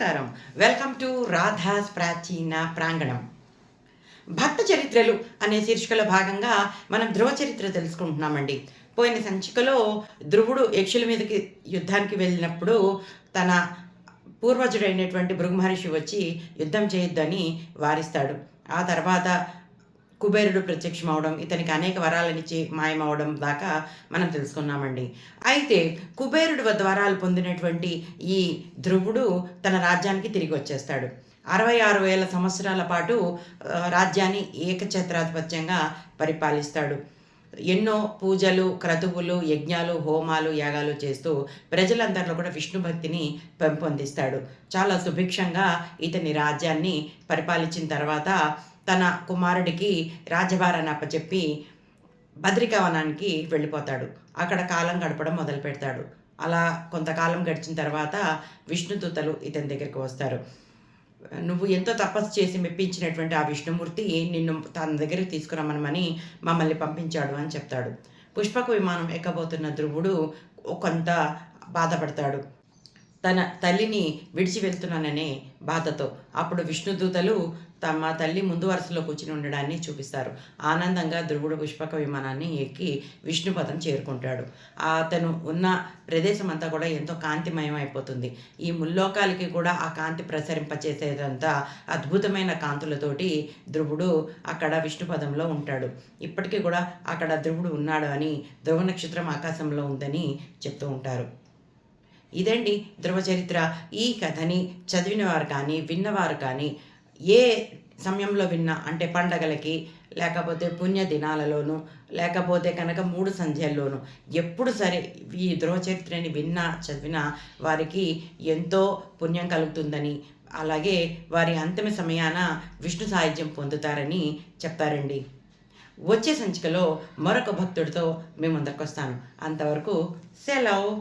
నమస్కారం. Welcome to Radha's ప్రాచీన ప్రాంగణం. భక్త చరిత్రలు అనే శీర్షికలో భాగంగా మనం ధ్రువ చరిత్ర తెలుసుకుంటున్నామండి. పోయిన సంచికలో ధ్రువుడు యక్షుల మీదకి యుద్ధానికి వెళ్ళినప్పుడు తన పూర్వజుడైనటువంటి భృగు మహర్షి వచ్చి యుద్ధం చేయొద్దని వారిస్తాడు. ఆ తర్వాత కుబేరుడు ప్రత్యక్షమవడం, ఇతనికి అనేక వరాలనిచ్చి మాయమవడం దాకా మనం తెలుసుకున్నామండి. అయితే కుబేరుడు వద్ద వరాలు పొందినటువంటి ఈ ధ్రువుడు తన రాజ్యానికి తిరిగి వచ్చేస్తాడు. 66,000 సంవత్సరాల పాటు రాజ్యాన్ని ఏకఛత్రాధిపత్యంగా పరిపాలిస్తాడు. ఎన్నో పూజలు, క్రతువులు, యజ్ఞాలు, హోమాలు, యాగాలు చేస్తూ ప్రజలందరిలో కూడా విష్ణు భక్తిని పెంపొందిస్తాడు. చాలా సుభిక్షంగా ఇతని రాజ్యాన్ని పరిపాలించిన తర్వాత తన కుమారుడికి రాజ్యభారాన్ని అప్పచెప్పి బద్రికావనానికి వెళ్ళిపోతాడు. అక్కడ కాలం గడపడం మొదలు పెడతాడు. అలా కొంతకాలం గడిచిన తర్వాత విష్ణుదూతలు ఇతని దగ్గరికి వస్తారు. నువ్వు ఎంతో తపస్సు చేసి మెప్పించినటువంటి ఆ విష్ణుమూర్తి నిన్ను తన దగ్గరికి తీసుకురమ్మని మమ్మల్ని పంపించాడు అని చెప్తాడు. పుష్పక విమానం ఎక్కబోతున్న ధ్రువుడు కొంత బాధపడతాడు, తన తల్లిని విడిచి వెళ్తున్నాననే బాధతో. అప్పుడు విష్ణుదూతలు తమ తల్లి ముందు వరుసలో కూర్చుని ఉండడాన్ని చూపిస్తారు. ఆనందంగా ధ్రువుడు పుష్పక విమానాన్ని ఎక్కి విష్ణుపదం చేరుకుంటాడు. అతను ఉన్న ప్రదేశం అంతా కూడా ఎంతో కాంతిమయం అయిపోతుంది. ఈ ముల్లోకాలకి కూడా ఆ కాంతి ప్రసరింపచేసేదంతా అద్భుతమైన కాంతులతోటి ధ్రువుడు అక్కడ విష్ణుపదంలో ఉంటాడు. ఇప్పటికీ కూడా అక్కడ ధ్రువుడు ఉన్నాడు అని, ధ్రువ నక్షత్రం ఆకాశంలో ఉందని చెప్తూ ఉంటారు. ఇదండి ధ్రువ చరిత్ర. ఈ కథని చదివినవారు కానీ విన్నవారు కానీ ఏ సమయంలో విన్నా, అంటే పండగలకి, లేకపోతే పుణ్య దినాలలోనూ, లేకపోతే కనుక 3 సంధ్యల్లోనూ, ఎప్పుడు సరే ఈ ధ్రువ చరిత్రని విన్నా చదివినా వారికి ఎంతో పుణ్యం కలుగుతుందని, అలాగే వారి అంతిమ సమయాన విష్ణు సాయుధ్యం పొందుతారని చెప్తారండి. వచ్చే సంచికలో మరొక భక్తుడితో మేము ముందరకు వస్తాను. అంతవరకు సెలవు.